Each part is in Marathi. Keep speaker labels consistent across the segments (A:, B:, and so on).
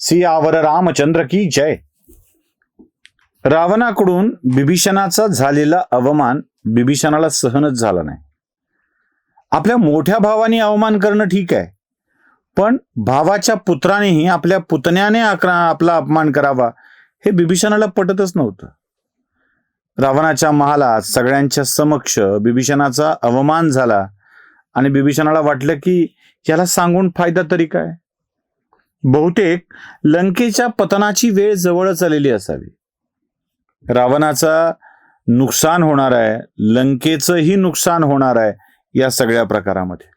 A: सियावर रामचंद्र की जय. रावणाकडून बिभीषणाचा झालेला अवमान बिभीषणाला सहनच झाला नाही. आपल्या मोठ्या भावाने अवमान करणं ठीक आहे, पण भावाच्या पुत्रानेही आपल्या पुतण्याने आपला अपमान करावा हे बिभीषणाला पटतच नव्हतं. रावणाच्या महालात सगळ्यांच्या समक्ष बिभीषणाचा अवमान झाला आणि बिभीषणाला वाटलं की याला सांगून फायदा तरी काय. बहुतेक लंकेच्या पतनाची वेळ जवळच आलेली असावी. रावणाचा नुकसान होणार आहे, लंकेचंही नुकसान होणार आहे. या सगळ्या प्रकारामध्ये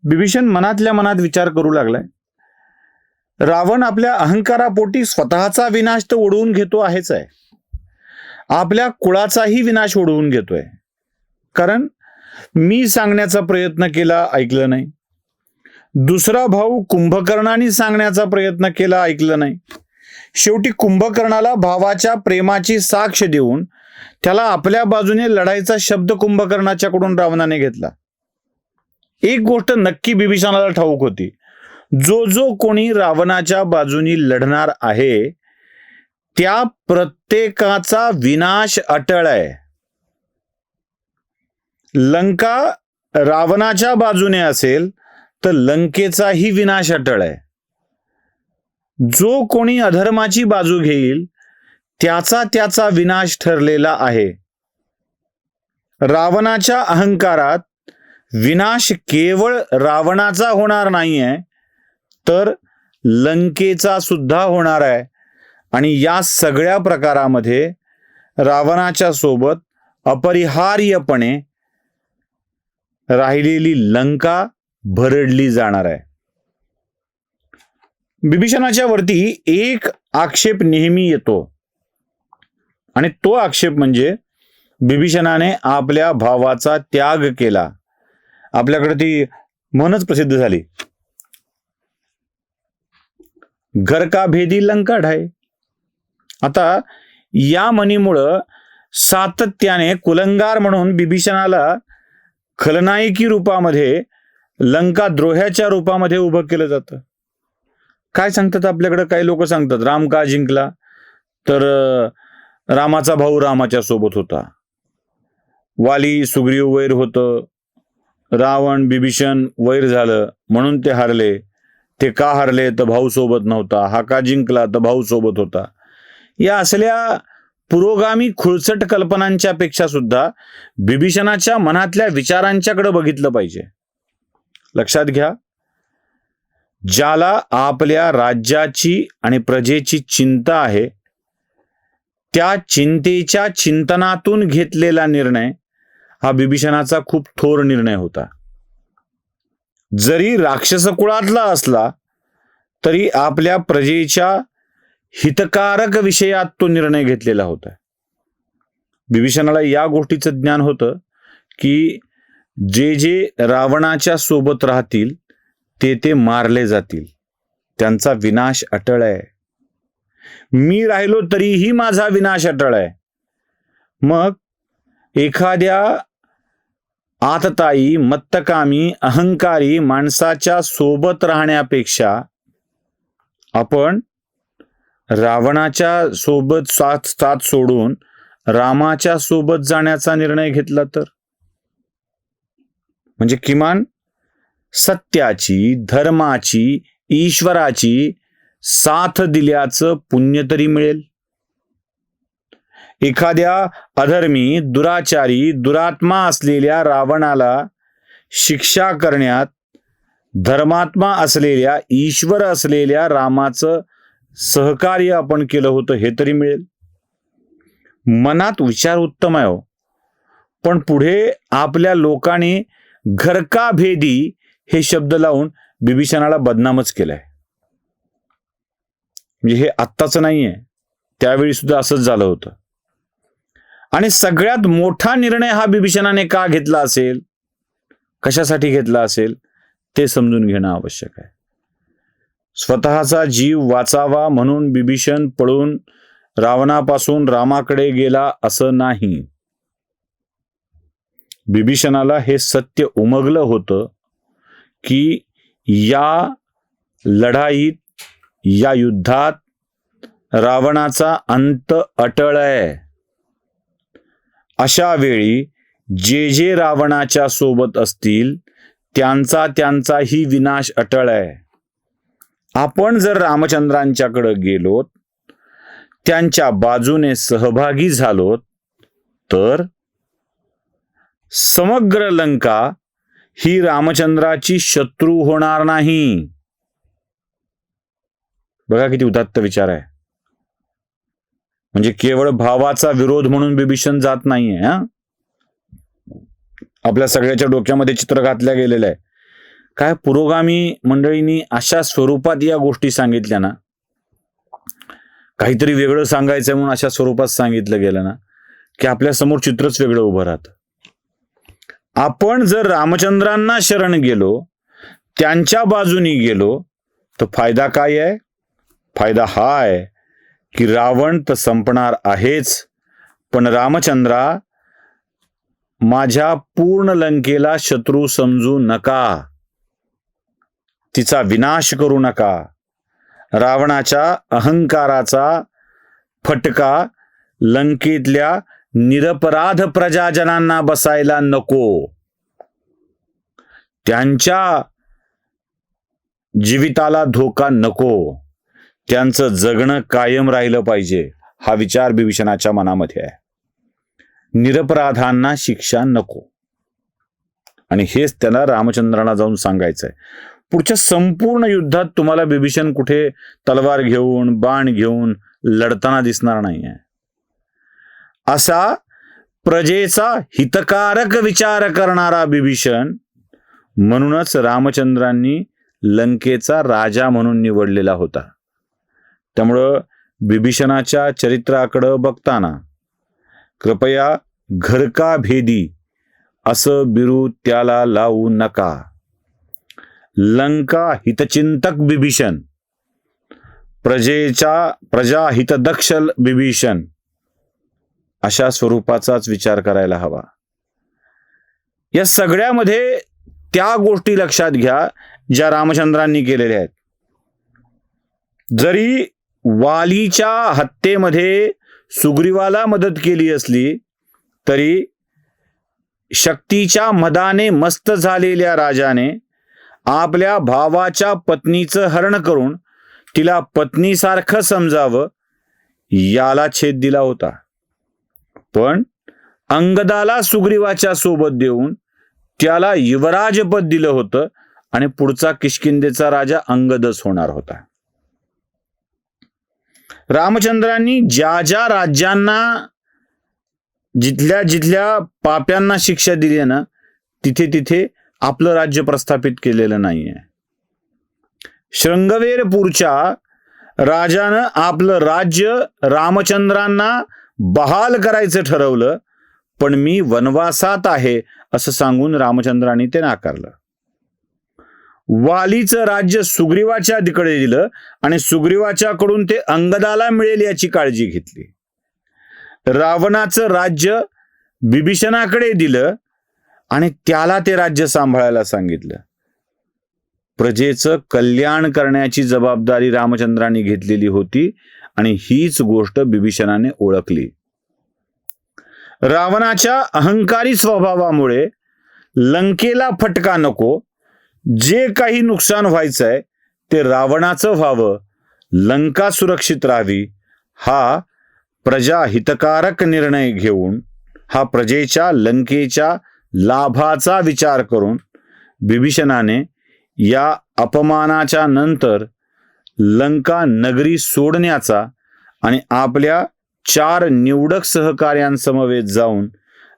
A: बिभीषण मनातल्या मनात विचार करू लागलाय, रावण आपल्या अहंकारापोटी स्वतःचा विनाश तर ओढवून घेतो आहेच आहे, आपल्या कुळाचाही विनाश ओढवून घेतोय. कारण मी सांगण्याचा प्रयत्न केला, ऐकलं नाही. दुसरा भाऊ कुंभकर्णाने सांगण्याचा प्रयत्न केला, ऐकलं नाही. शेवटी कुंभकर्णाला भावाच्या प्रेमाची साक्ष देऊन त्याला आपल्या बाजूने लढायचा शब्द कुंभकर्णाच्याकडून रावणाने घेतला. एक गोष्ट नक्की बिभीषणाला ठाऊक होती, जो जो कोणी रावणाच्या बाजूने लढणार आहे त्या प्रत्येकाचा विनाश अटळ आहे. लंका रावणाच्या बाजूने असेल तर लंकेचाही विनाश अटळ आहे. जो कोणी अधर्माची बाजू घेईल त्याचा विनाश ठरलेला आहे. रावणाच्या अहंकारात विनाश केवळ रावणाचा होणार नाहीये, तर लंकेचा सुद्धा होणार आहे. आणि या सगळ्या प्रकारामध्ये रावणाच्या सोबत अपरिहार्यपणे राहिलेली लंका भरडली जाणार आहे. बिभीषणाच्या वरती एक आक्षेप नेहमी येतो आणि तो आक्षेप म्हणजे बिभीषणाने आपल्या भावाचा त्याग केला. आपल्याकडे ती म्हणच प्रसिद्ध झाली, घर का भेदी लंका ढाय. आता या म्हणीमुळं सातत्याने कुलंगार म्हणून बिभीषणाला खलनायकी रूपामध्ये लंका द्रोह्याच्या रूपामध्ये उभं केलं जातं. काय सांगतात आपल्याकडे काही लोक सांगतात, राम का जिंकला, तर रामाचा भाऊ रामाच्या सोबत होता, वाली सुग्रीव वैर होतं, रावण बिभीषण वैर झालं म्हणून ते हारले. ते का हारले तर भाऊ सोबत नव्हता, हा का जिंकला तर भाऊ सोबत होता. या असल्या पुरोगामी खुळचट कल्पनांच्या पेक्षा सुद्धा बिभीषणाच्या मनातल्या विचारांच्याकडे बघितलं पाहिजे. लक्षात घ्या, ज्याला आपल्या राज्याची आणि प्रजेची चिंता आहे त्या चिंतेच्या चिंतनातून घेतलेला निर्णय हा बिभीषणाचा खूप थोर निर्णय होता. जरी राक्षस कुळातला असला तरी आपल्या प्रजेच्या हितकारक विषयात तो निर्णय घेतलेला होता. बिभीषणाला या गोष्टीचं ज्ञान होतं की जे जे रावणाच्या सोबत राहतील ते मारले जातील, त्यांचा विनाश अटळ आहे. मी राहिलो तरीही माझा विनाश अटळ आहे. मग एखाद्या आतताई, मत्तकामी, अहंकारी माणसाच्या सोबत राहण्यापेक्षा आपण रावणाच्या सोबत साथ सोडून रामाच्या सोबत जाण्याचा निर्णय घेतला तर, म्हणजे किमान सत्याची, धर्माची, ईश्वराची साथ दिल्याचं पुण्य तरी मिळेल. एखाद्या अधर्मी, दुराचारी, दुरात्मा असलेल्या रावणाला शिक्षा करण्यात धर्मात्मा असलेल्या, ईश्वर असलेल्या रामाचं सहकार्य आपण केलं होतं हे तरी मिळेल. मनात विचार उत्तम आहे हो, पण पुढे आपल्या लोकांनी घर का भेदी हे शब्द लावून बिभीषणाला बदनामच केलाय. म्हणजे हे आत्ताच नाहीये, त्यावेळी सुद्धा असंच झालं होतं. आणि सगळ्यात मोठा निर्णय हा बिभीषणाने का घेतला असेल, कशासाठी घेतला असेल ते समजून घेणं आवश्यक आहे. स्वतःचा जीव वाचावा म्हणून बिभीषण पळून रावणापासून रामाकडे गेला असं नाही. बिभीषणाला हे सत्य उमगलं होतं की या लढाईत, या युद्धात रावणाचा अंत अटळ आहे. अशा वेळी जे जे रावणाच्या सोबत असतील त्यांचाही विनाश अटळ आहे. आपण जर रामचंद्रांच्याकडे गेलो, त्यांच्या बाजूने सहभागी झालो, तर समग्र लंका ही रामचंद्राची शत्रू होणार नाही. बघा किती उदात्त विचार आहे. म्हणजे केवळ भावाचा विरोध म्हणून बिभीषण जात नाहीये. आपल्या सगळ्याच्या डोक्यामध्ये चित्र घातल्या गेलेलं आहे. काय पुरोगामी मंडळींनी अशा स्वरूपात या गोष्टी सांगितल्या ना, काहीतरी वेगळं सांगायचंय म्हणून अशा स्वरूपात सांगितलं गेलं ना, की आपल्या समोर चित्रच वेगळं उभं राहतं. आपण जर रामचंद्रांना शरण गेलो, त्यांच्या बाजूनी गेलो, तर फायदा काय आहे? फायदा हा आहे की रावण तर संपणार आहेच, पण रामचंद्रा, माझ्या पूर्ण लंकेला शत्रू समजू नका, तिचा विनाश करू नका. रावणाच्या अहंकाराचा फटका लंकेतल्या निरपराध प्रजाजनांना बसायला नको. त्यांच्या जीविताला धोका नको. त्यांचं जगणं कायम राहिलं पाहिजे, हा विचार बिभीषणाच्या मनामध्ये आहे. निरपराधांना शिक्षा नको. आणि हेच त्याला रामचंद्रांना जाऊन सांगायचंय. पुढच्या संपूर्ण युद्धात तुम्हाला बिभीषण कुठे तलवार घेऊन बाण घेऊन लढताना दिसणार नाहीये. असा प्रजेचा हितकारक विचार करणारा बिभीषण म्हणूनच रामचंद्रांनी लंकेचा राजा म्हणून निवडलेला होता. त्यामुळं बिभीषणाच्या चरित्राकडे बघताना कृपया घरका भेदी असं बिरू त्याला लावू नका. लंका हितचिंतक बिभीषण, प्रजा हितदक्ष बिभीषण, अशा स्वरूपाचाच विचार करायला हवा. या सगळ्यामध्ये त्या गोष्टी लक्षात घ्या ज्या रामचंद्रांनी केलेल्या आहेत. जरी वालीच्या हत्येमध्ये सुग्रीवाला मदत केली असली तरी शक्तीच्या मदाने मस्त झालेल्या राजाने आपल्या भावाच्या पत्नीचं हरण करून तिला पत्नीसारखं समजावं याला छेद दिला होता. पण अंगदाला सुग्रीवाच्या सोबत देऊन त्याला युवराजपद दिलं होतं आणि पुढचा किष्किंधेचा राजा अंगदच होणार होता. रामचंद्रांनी ज्या ज्या राज्यांना जिथल्या जिथल्या पाप्यांना शिक्षा दिली ना, तिथे तिथे आपलं राज्य प्रस्थापित केलेलं नाहीये. शृंगवेरपूरच्या राजानं आपलं राज्य रामचंद्रांना बहाल करायचं ठरवलं, पण मी वनवासात आहे असं सांगून रामचंद्रांनी ते नाकारलं. वालीचं राज्य सुग्रीवाच्या तिकडे दिलं आणि सुग्रीवाच्याकडून ते अंगदाला मिळेल याची काळजी घेतली. रावणाचं राज्य बिभीषणाकडे दिलं आणि त्याला ते राज्य सांभाळायला सांगितलं. प्रजेचं कल्याण करण्याची जबाबदारी रामचंद्रांनी घेतलेली होती आणि हीच गोष्ट बिभीषणाने ओळखली. रावणाच्या अहंकारी स्वभावामुळे लंकेला फटका नको, जे काही नुकसान व्हायचंय ते रावणाचं व्हावं, लंका सुरक्षित राहावी, हा प्रजा हितकारक निर्णय घेऊन, हा प्रजेच्या लंकेच्या लाभाचा विचार करून बिभीषणाने या अपमानाच्या नंतर लंका नगरी सोडण्याचा आणि आपल्या 4 निवडक सहकार्यांसमवेत जाऊन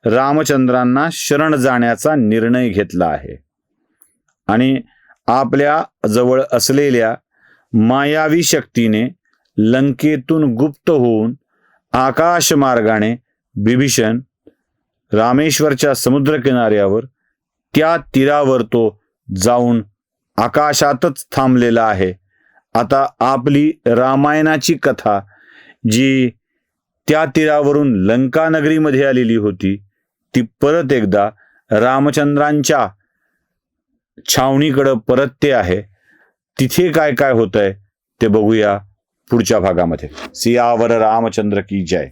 A: रामचंद्रांना शरण जाण्याचा निर्णय घेतला आहे. आणि आपल्या जवळ असलेल्या मायावी शक्तीने लंकेतून गुप्त होऊन आकाश मार्गाने बिभीषण रामेश्वरच्या समुद्रकिनाऱ्यावर त्या तीरावर तो जाऊन आकाशातच थांबलेला आहे. आता आपली रामायणाची कथा जी त्या तीरावरून लंका नगरीमध्ये आलेली होती ती परत एकदा रामचंद्रांच्या छावणीकडे परतते आहे. तिथे काय काय होतंय ते बघूया पुढच्या भागामध्ये. सियावर रामचंद्र की जय.